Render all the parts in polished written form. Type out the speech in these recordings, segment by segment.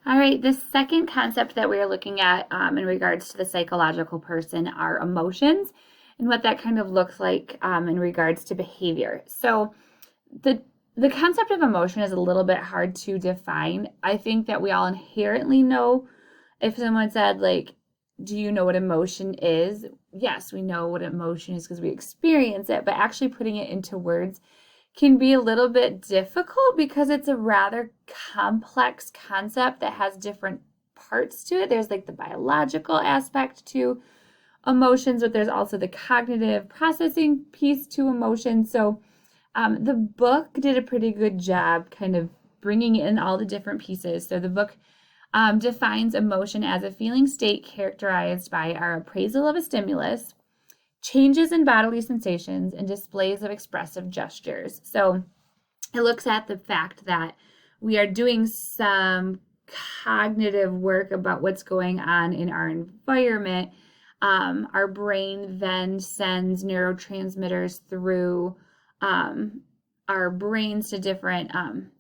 All right, the second concept that we're looking at in regards to the psychological person are emotions and what that kind of looks like in regards to behavior. So the the concept of emotion is a little bit hard to define. I think that we all inherently know if someone said like, do you know what emotion is? Yes, we know what emotion is because we experience it, but actually putting it into words can be a little bit difficult because it's a rather complex concept that has different parts to it. There's like the biological aspect to emotions, but there's also the cognitive processing piece to emotions. So the book did a pretty good job kind of bringing in all the different pieces. So the book defines emotion as a feeling state characterized by our appraisal of a stimulus, changes in bodily sensations, and displays of expressive gestures. So it looks at the fact that we are doing some cognitive work about what's going on in our environment. Our brain then sends neurotransmitters through our brains to different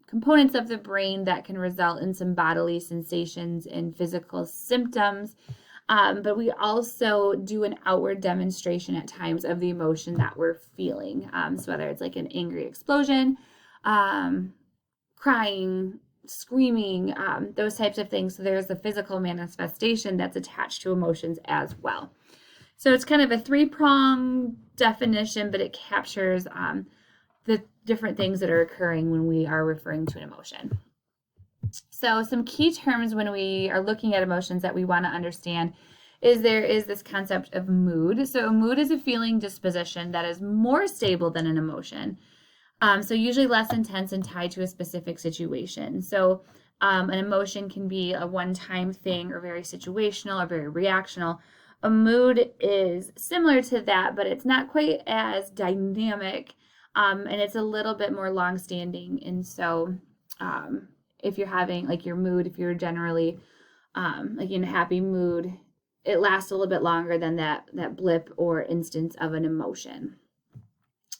components of the brain that can result in some bodily sensations and physical symptoms. But we also do an outward demonstration at times of the emotion that we're feeling. So whether it's like an angry explosion, crying, screaming, those types of things. So there's a physical manifestation that's attached to emotions as well. So it's kind of a three-pronged definition, but it captures the different things that are occurring when we are referring to an emotion. So some key terms when we are looking at emotions that we want to understand is there is this concept of mood. So a mood is a feeling disposition that is more stable than an emotion. So usually less intense and tied to a specific situation. So an emotion can be a one-time thing or very situational or very reactional. A mood is similar to that, but it's not quite as dynamic, and it's a little bit more long-standing. And so if you're having like your mood, if you're generally like in a happy mood, it lasts a little bit longer than that blip or instance of an emotion.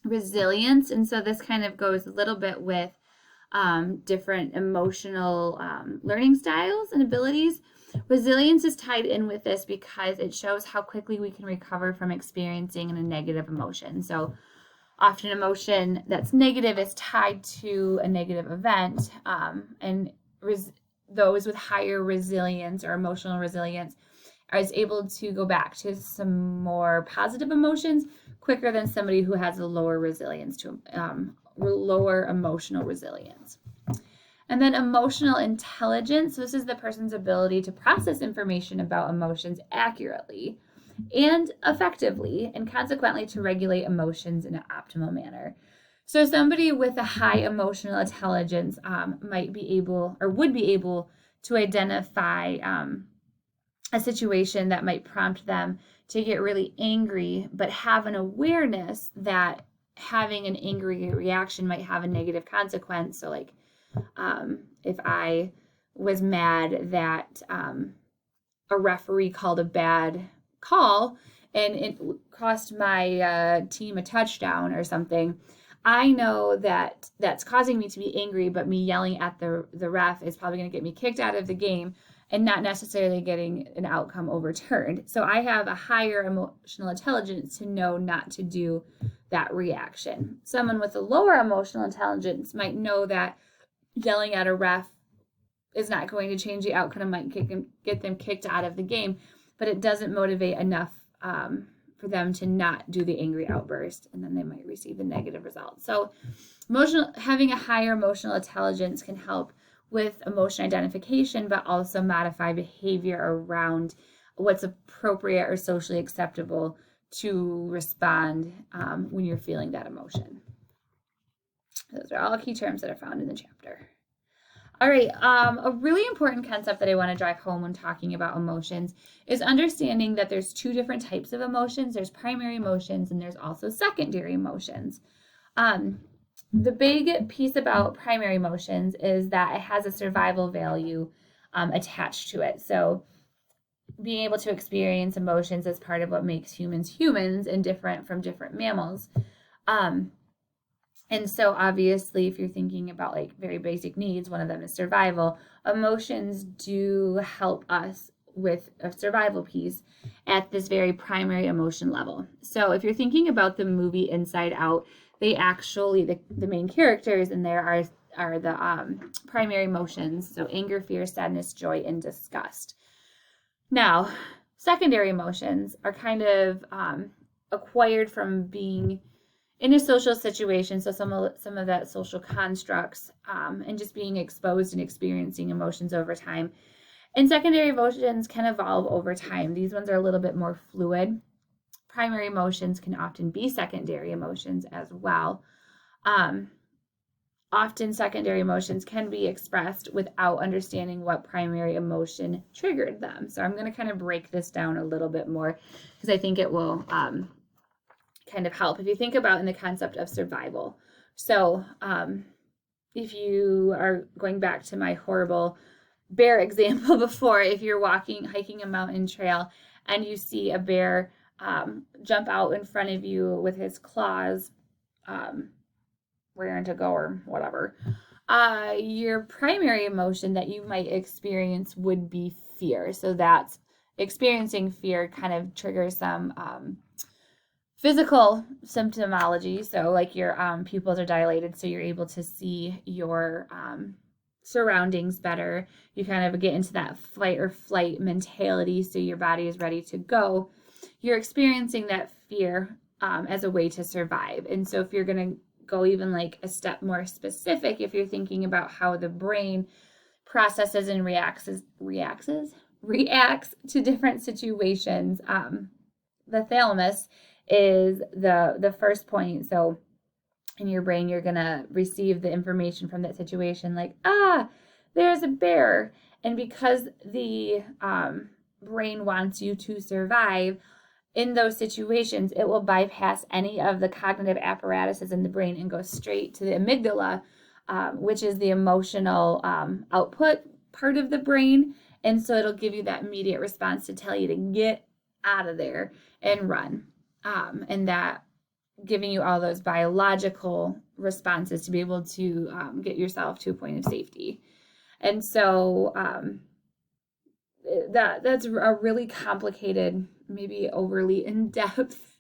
Resilience, and so this kind of goes a little bit with different emotional learning styles and abilities. Resilience is tied in with this because it shows how quickly we can recover from experiencing a negative emotion. So often emotion that's negative is tied to a negative event, and those with higher resilience or emotional resilience is able to go back to some more positive emotions quicker than somebody who has a lower resilience to lower emotional resilience. And then emotional intelligence. So this is the person's ability to process information about emotions accurately and effectively, and consequently to regulate emotions in an optimal manner. So somebody with a high emotional intelligence might be able or would be able to identify a situation that might prompt them to get really angry, but have an awareness that having an angry reaction might have a negative consequence. So like if I was mad that a referee called a bad call and it cost my team a touchdown or something, I know that that's causing me to be angry, but me yelling at the ref is probably going to get me kicked out of the game and not necessarily getting an outcome overturned. So I have a higher emotional intelligence to know not to do that reaction. Someone with a lower emotional intelligence might know that yelling at a ref is not going to change the outcome and might get them kicked out of the game, but it doesn't motivate enough for them to not do the angry outburst, and then they might receive the negative result. So having a higher emotional intelligence can help with emotion identification, but also modify behavior around what's appropriate or socially acceptable to respond when you're feeling that emotion. Those are all key terms that are found in the chapter. All right, a really important concept that I want to drive home when talking about emotions is understanding that there's two different types of emotions. There's primary emotions and there's also secondary emotions. The big piece about primary emotions is that it has a survival value attached to it. So being able to experience emotions is part of what makes humans humans and different from different mammals. And so obviously, if you're thinking about like very basic needs, one of them is survival. Emotions do help us with a survival piece at this very primary emotion level. So if you're thinking about the movie Inside Out, they actually, the main characters in there are the primary emotions. So anger, fear, sadness, joy, and disgust. Now, secondary emotions are kind of acquired from being in a social situation, so some of that social constructs, and just being exposed and experiencing emotions over time. And secondary emotions can evolve over time. These ones are a little bit more fluid. Primary emotions can often be secondary emotions as well. Often secondary emotions can be expressed without understanding what primary emotion triggered them. So I'm going to kind of break this down a little bit more because I think it will kind of help if you think about in the concept of survival. So if you are going back to my horrible bear example before, if you're hiking a mountain trail and you see a bear jump out in front of you with his claws raring to go or whatever, your primary emotion that you might experience would be fear. So that's experiencing fear kind of triggers some physical symptomology. So like your pupils are dilated, so you're able to see your surroundings better. You kind of get into that fight or flight mentality, so your body is ready to go. You're experiencing that fear as a way to survive. And so if you're going to go even like a step more specific, if you're thinking about how the brain processes and reacts to different situations, the thalamus is the first point. So in your brain, you're going to receive the information from that situation like, there's a bear. And because the brain wants you to survive, in those situations, it will bypass any of the cognitive apparatuses in the brain and go straight to the amygdala, which is the emotional output part of the brain. And so it'll give you that immediate response to tell you to get out of there and run. And that giving you all those biological responses to be able to get yourself to a point of safety. And so that's a really complicated, maybe overly in-depth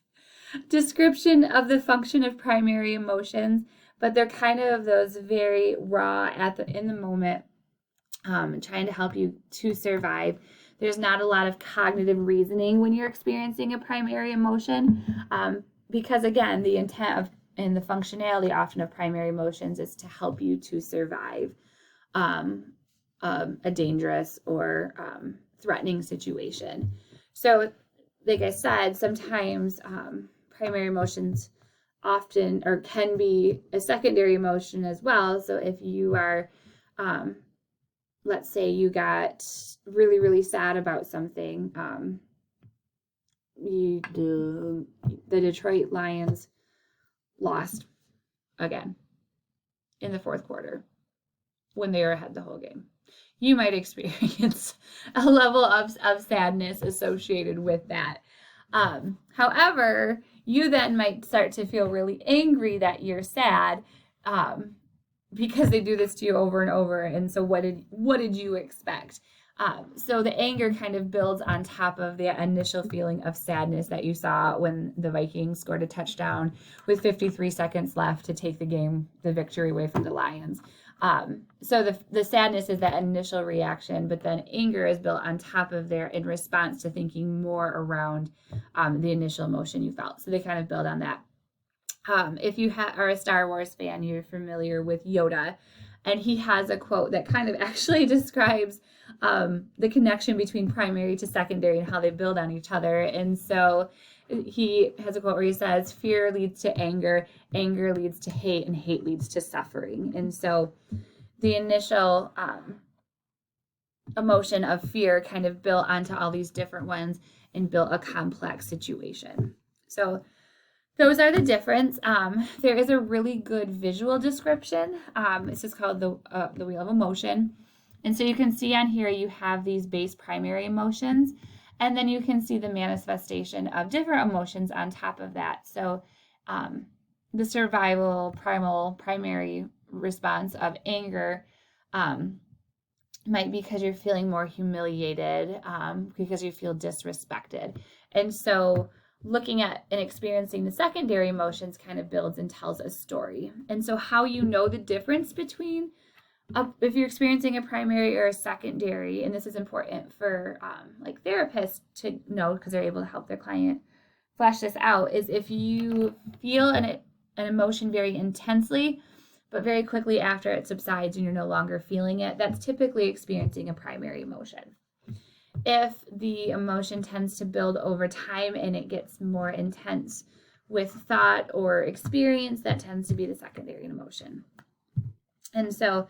description of the function of primary emotions, but they're kind of those very raw in the moment, trying to help you to survive. There's not a lot of cognitive reasoning when you're experiencing a primary emotion, because again, the intent and the functionality often of primary emotions is to help you to survive a dangerous or threatening situation. So, like I said, sometimes primary emotions often or can be a secondary emotion as well. So if you are, let's say you got really, really sad about something, the Detroit Lions lost again in the fourth quarter when they were ahead the whole game. You might experience a level of sadness associated with that. However, you then might start to feel really angry that you're sad because they do this to you over and over. And so what did you expect? So the anger kind of builds on top of the initial feeling of sadness that you saw when the Vikings scored a touchdown with 53 seconds left to take the victory away from the Lions. So the sadness is that initial reaction, but then anger is built on top of there in response to thinking more around the initial emotion you felt. So they kind of build on that. If you are a Star Wars fan, you're familiar with Yoda, and he has a quote that kind of actually describes the connection between primary to secondary and how they build on each other. And so he has a quote where he says, fear leads to anger leads to hate, and hate leads to suffering. And so the initial emotion of fear kind of built onto all these different ones and built a complex situation. So those are the difference. There is a really good visual description. This is called the Wheel of Emotion. And so you can see on here you have these base primary emotions, and then you can see the manifestation of different emotions on top of that. So the survival primary response of anger might be because you're feeling more humiliated, because you feel disrespected. And so looking at and experiencing the secondary emotions kind of builds and tells a story. And so how you know the difference between if you're experiencing a primary or a secondary, and this is important for like therapists to know because they're able to help their client flesh this out, is if you feel an emotion very intensely, but very quickly after it subsides and you're no longer feeling it, that's typically experiencing a primary emotion. If the emotion tends to build over time and it gets more intense with thought or experience, that tends to be the secondary emotion. And so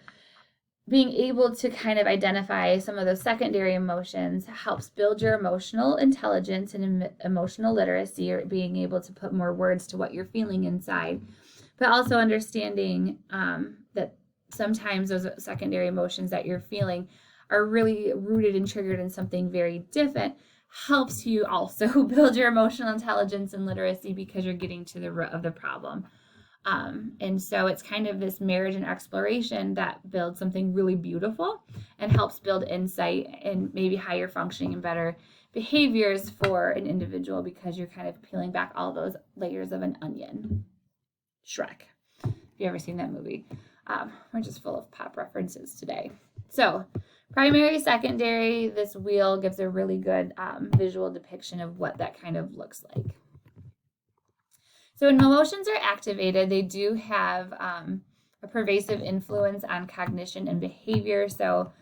being able to kind of identify some of those secondary emotions helps build your emotional intelligence and emotional literacy, or being able to put more words to what you're feeling inside, but also understanding that sometimes those secondary emotions that you're feeling are really rooted and triggered in something very different helps you also build your emotional intelligence and literacy because you're getting to the root of the problem. And so it's kind of this marriage and exploration that builds something really beautiful and helps build insight and maybe higher functioning and better behaviors for an individual, because you're kind of peeling back all those layers of an onion. Shrek, if you've ever seen that movie. We're just full of pop references today. So primary, secondary, this wheel gives a really good visual depiction of what that kind of looks like. So when emotions are activated, they do have a pervasive influence on cognition and behavior. So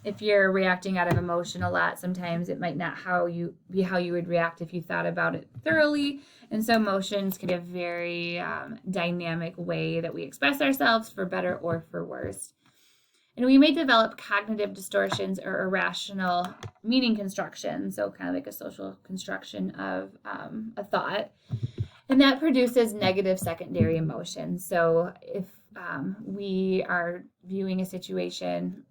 if you're reacting out of emotion a lot, sometimes it might not be how you would react if you thought about it thoroughly. And so emotions can be a very dynamic way that we express ourselves, for better or for worse. And we may develop cognitive distortions or irrational meaning construction, so kind of like a social construction of a thought. And that produces negative secondary emotions. So if we are viewing a situation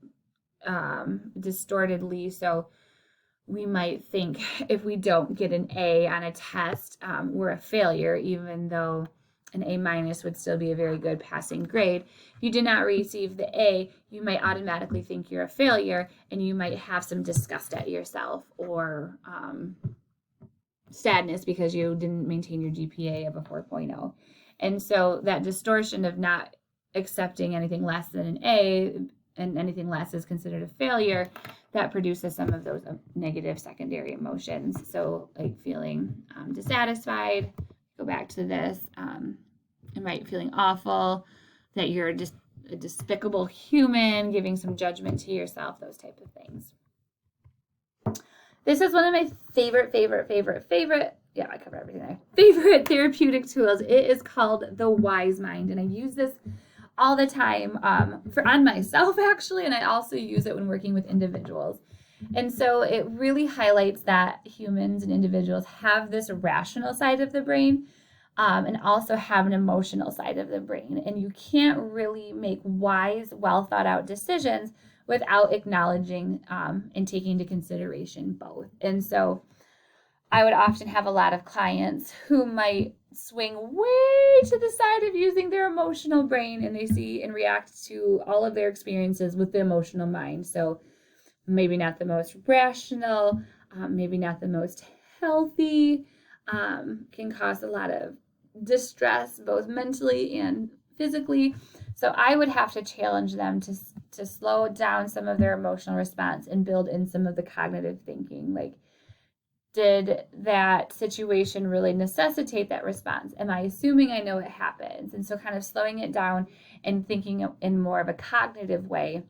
distortedly, so we might think if we don't get an A on a test, we're a failure, even though an A- would still be a very good passing grade. If you did not receive the A, you might automatically think you're a failure, and you might have some disgust at yourself, or sadness because you didn't maintain your GPA of a 4.0. And so that distortion of not accepting anything less than an A, and anything less is considered a failure, that produces some of those negative secondary emotions. So like feeling dissatisfied, go back to this, it might feeling awful, that you're just a despicable human, giving some judgment to yourself, those type of things. This is one of my favorite, yeah, I covered everything there, favorite therapeutic tools. It is called the Wise Mind, and I use this all the time on myself, actually, and I also use it when working with individuals. And so it really highlights that humans and individuals have this rational side of the brain, and also have an emotional side of the brain. And you can't really make wise, well thought out decisions without acknowledging and taking into consideration both. And so I would often have a lot of clients who might swing way to the side of using their emotional brain, and they see and react to all of their experiences with the emotional mind. So maybe not the most rational, maybe not the most healthy, can cause a lot of distress, both mentally and physically. So I would have to challenge them to slow down some of their emotional response and build in some of the cognitive thinking. Like, did that situation really necessitate that response? Am I assuming I know it happens? And so kind of slowing it down and thinking in more of a cognitive way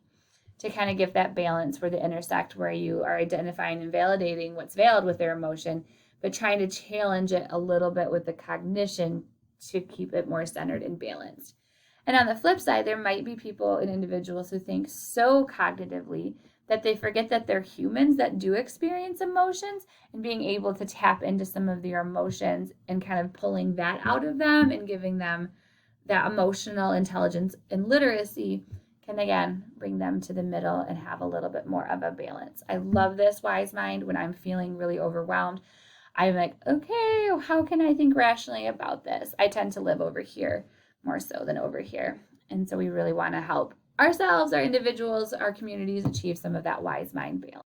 to kind of give that balance where they intersect, where you are identifying and validating what's valid with their emotion, but trying to challenge it a little bit with the cognition to keep it more centered and balanced. And on the flip side, there might be people and individuals who think so cognitively that they forget that they're humans that do experience emotions, and being able to tap into some of their emotions and kind of pulling that out of them and giving them that emotional intelligence and literacy can again bring them to the middle and have a little bit more of a balance. I love this Wise Mind when I'm feeling really overwhelmed. I'm like, okay, how can I think rationally about this? I tend to live over here. more so than over here. And so we really want to help ourselves, our individuals, our communities achieve some of that wise mind balance.